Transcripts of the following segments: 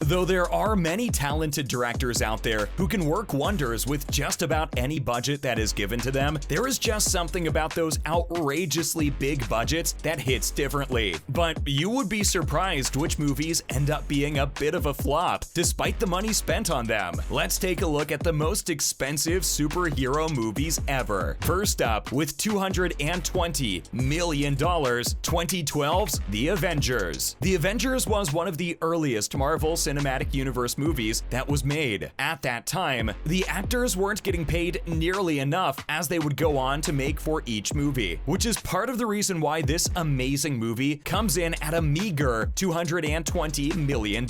Though there are many talented directors out there who can work wonders with just about any budget that is given to them, there is just something about those outrageously big budgets that hits differently. But you would be surprised which movies end up being a bit of a flop, despite the money spent on them. Let's take a look at the most expensive superhero movies ever. First up, with $220 million, 2012's The Avengers. The Avengers was one of the earliest Marvel Cinematic Universe movies that was made. At that time, the actors weren't getting paid nearly enough as they would go on to make for each movie, which is part of the reason why this amazing movie comes in at a meager $220 million.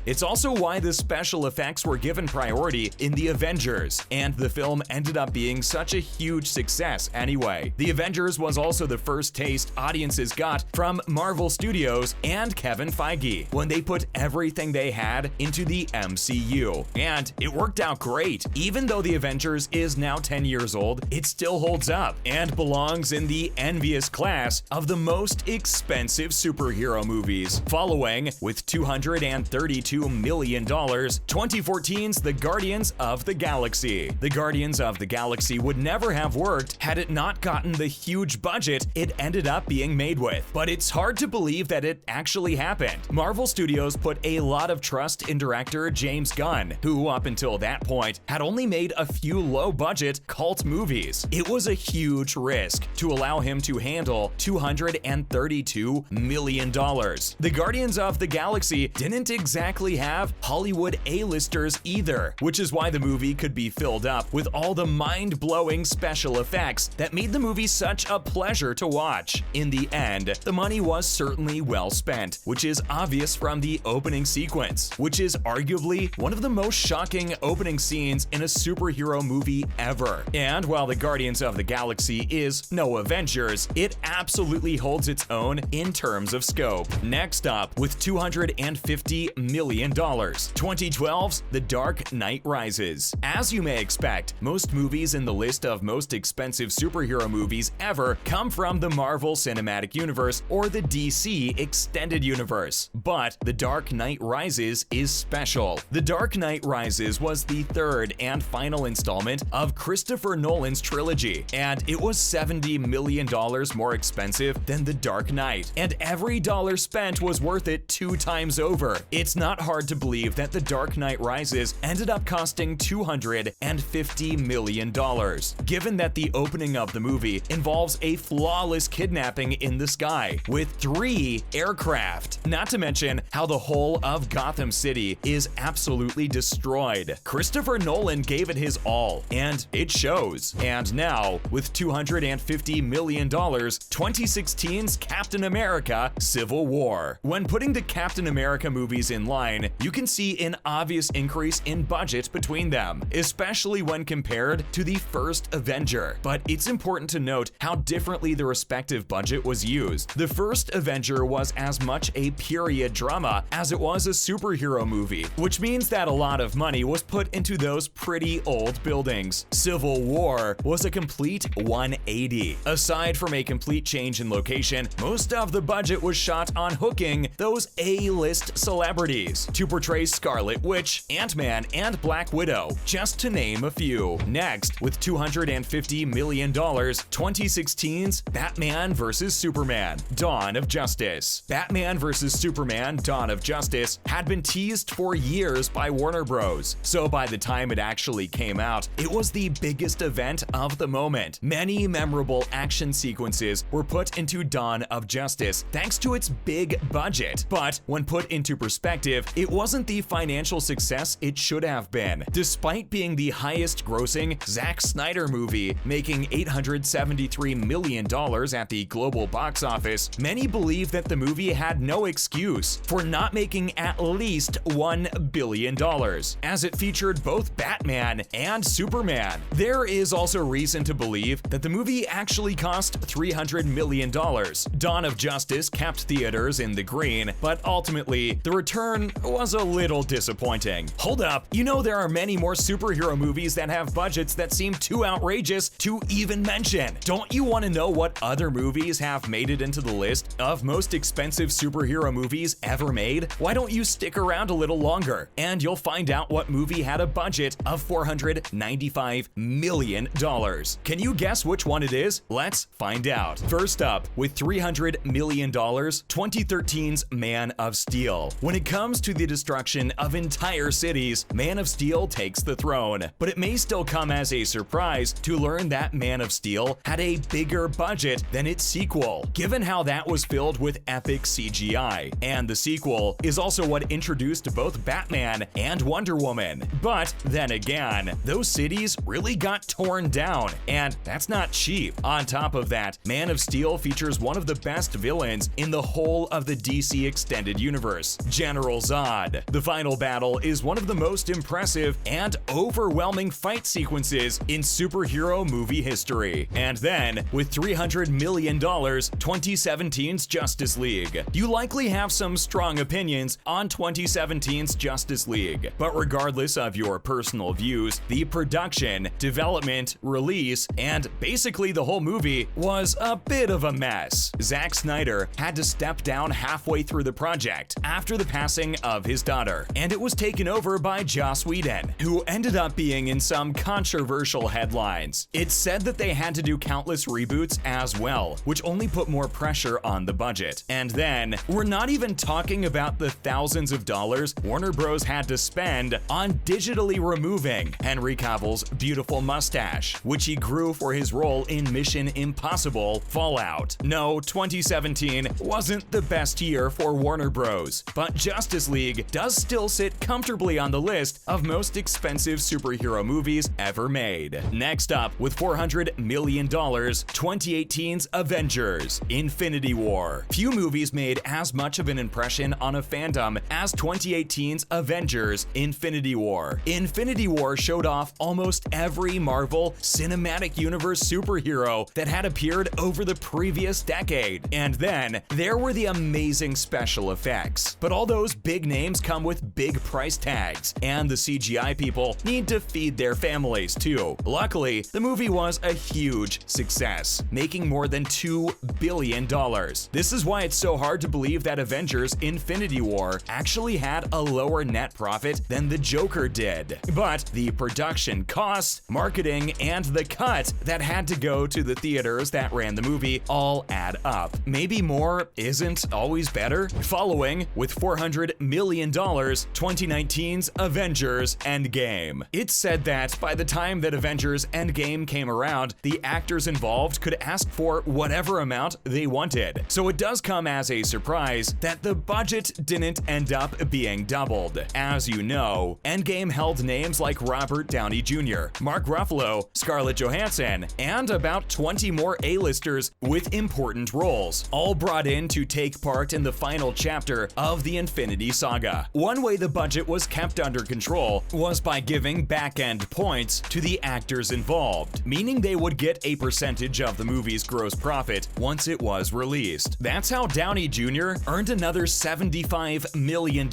It's also why the special effects were given priority in The Avengers, and the film ended up being such a huge success anyway. The Avengers was also the first taste audiences got from Marvel Studios and Kevin Feige when they put everything they had into the MCU. And it worked out great. Even though The Avengers is now 10 years old, it still holds up and belongs in the envious class of the most expensive superhero movies. Following, with $232 million, 2014's The Guardians of the Galaxy. The Guardians of the Galaxy would never have worked had it not gotten the huge budget it ended up being made with. But it's hard to believe that it actually happened. Marvel Studios put a lot of trust in director James Gunn, who up until that point had only made a few low-budget cult movies. It was a huge risk to allow him to handle $232 million. The Guardians of the Galaxy didn't exactly have Hollywood A-listers either, which is why the movie could be filled up with all the mind-blowing special effects that made the movie such a pleasure to watch. In the end, the money was certainly well spent, which is obvious from the opening sequence, which is arguably one of the most shocking opening scenes in a superhero movie ever. And while the Guardians of the Galaxy is no Avengers, it absolutely holds its own in terms of scope. Next up, with $250 million, 2012's The Dark Knight Rises. As you may expect, most movies in the list of most expensive superhero movies ever come from the Marvel Cinematic Universe or the DC Extended Universe. But The Dark Knight Rises is special. The Dark Knight Rises was the third and final installment of Christopher Nolan's trilogy, and it was $70 million more expensive than The Dark Knight, and every dollar spent was worth it 2 times over. It's not hard to believe that The Dark Knight Rises ended up costing $250 million, given that the opening of the movie involves a flawless kidnapping in the sky with 3 aircraft, not to mention how the whole of Gotham City is absolutely destroyed. Christopher Nolan gave it his all, and it shows. And now, with $250 million, 2016's Captain America: Civil War. When putting the Captain America movies in line, you can see an obvious increase in budget between them, especially when compared to the first Avenger. But it's important to note how differently the respective budget was used. The first Avenger was as much a period drama as it was a superhero movie, which means that a lot of money was put into those pretty old buildings. Civil War was a complete 180. Aside from a complete change in location, most of the budget was shot on hooking those A-list celebrities to portray Scarlet Witch, Ant-Man, and Black Widow, just to name a few. Next, with $250 million, 2016's Batman vs. Superman: Dawn of Justice. Batman vs. Superman: Dawn of Justice had been teased for years by Warner Bros., so by the time it actually came out, it was the biggest event of the moment. Many memorable action sequences were put into Dawn of Justice thanks to its big budget, but when put into perspective, it wasn't the financial success it should have been. Despite being the highest-grossing Zack Snyder movie, making $873 million at the global box office, many believe that the movie had no excuse for not making at least $1 billion, as it featured both Batman and Superman. There is also reason to believe that the movie actually cost $300 million. Dawn of Justice kept theaters in the green, but ultimately, the return was a little disappointing. Hold up, you know there are many more superhero movies that have budgets that seem too outrageous to even mention. Don't you want to know what other movies have made it into the list of most expensive superhero movies ever made? Why don't you stick around a little longer and you'll find out what movie had a budget of $495 million. Can you guess which one it is? Let's find out. First up, with $300 million, 2013's Man of Steel. When it comes to the destruction of entire cities, Man of Steel takes the throne. But it may still come as a surprise to learn that Man of Steel had a bigger budget than its sequel, given how that was filled with epic CGI. And the sequel is also what introduced both Batman and Wonder Woman. But then again, those cities really got torn down, and that's not cheap. On top of that, Man of Steel features one of the best villains in the whole of the DC Extended Universe, General Zod. The final battle is one of the most impressive and overwhelming fight sequences in superhero movie history. And then, with $300 million, 2017's Justice League. You likely have some strong opinions on 2017's Justice League, but regardless of your personal views, the production, development, release, and basically the whole movie was a bit of a mess. Zack Snyder had to step down halfway through the project after the passing of his daughter, and it was taken over by Joss Whedon, who ended up being in some controversial headlines. It's said that they had to do countless reboots as well, which only put more pressure on the budget. And then, we're not even talking about the thousands of dollars Warner Bros. Had to spend on digitally removing Henry Cavill's beautiful mustache, which he grew for his role in Mission Impossible Fallout. No, 2017 wasn't the best year for Warner Bros., but Justice League does still sit comfortably on the list of most expensive superhero movies ever made. Next up, with $400 million, 2018's Avengers: Infinity War. Few movies made as much of an impression on a fandom as 2018's Avengers: Infinity War. Infinity War showed off almost every Marvel Cinematic Universe superhero that had appeared over the previous decade. And then, there were the amazing special effects. But all those big names come with big price tags, and the CGI people need to feed their families too. Luckily, the movie was a huge success, making more than $2 billion. This is why it's so hard to believe that Avengers: Infinity War actually had a lower net profit than the Joker did. But the production costs, marketing, and the cut that had to go to the theaters that ran the movie all add up. Maybe more isn't always better? Following, with $400 million, 2019's Avengers: Endgame. It's said that by the time that Avengers: Endgame came around, the actors involved could ask for whatever amount they wanted. So it does come as a surprise that the budget didn't end up being doubled. As you know, Endgame held names like Robert Downey Jr., Mark Ruffalo, Scarlett Johansson, and about 20 more A-listers with important roles, all brought in to take part in the final chapter of the Infinity Saga. One way the budget was kept under control was by giving back-end points to the actors involved, meaning they would get a percentage of the movie's gross profit once it was released. That's how Downey Jr. earned another $75 million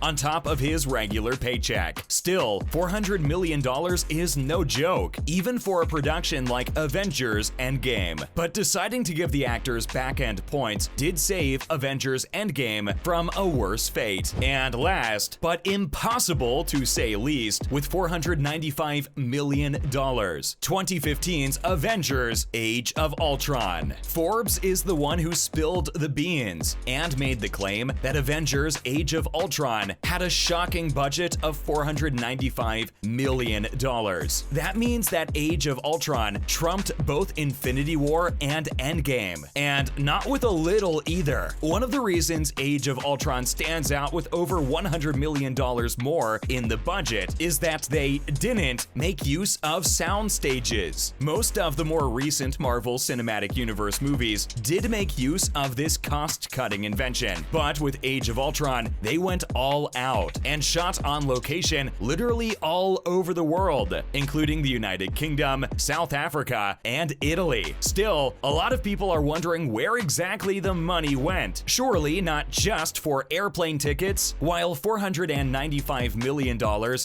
on top of his regular paycheck. Still, $400 million is no joke, even for a production like Avengers: Endgame. But deciding to give the actors back-end points did save Avengers: Endgame from a worse fate. And last, but impossible to say least, with $495 million, 2015's Avengers: Age of Ultron. Forbes is the one who spilled the beans and made the claim that Avengers: Age of Ultron had a shocking budget of $495 million. That means that Age of Ultron trumped both Infinity War and Endgame, and not with a little either. One of the reasons Age of Ultron stands out with over $100 million more in the budget is that they didn't make use of sound stages. Most of the more recent Marvel Cinematic Universe movies did make use of this cost-cutting invention, but with Age of Ultron, they went all out and shot on location literally all over the world, including the United Kingdom, South Africa, and Italy. Still, a lot of people are wondering where exactly the money went. Surely not just for airplane tickets. While $495 million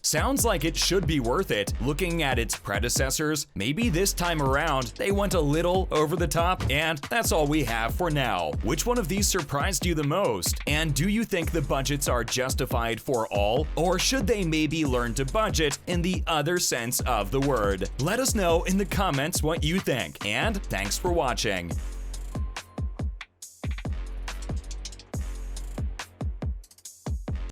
sounds like it should be worth it, looking at its predecessors, maybe this time around they went a little over the top, and that's all we have for for now. Which one of these surprised you the most? And do you think the budgets are justified for all? Or should they maybe learn to budget in the other sense of the word? Let us know in the comments what you think, and thanks for watching.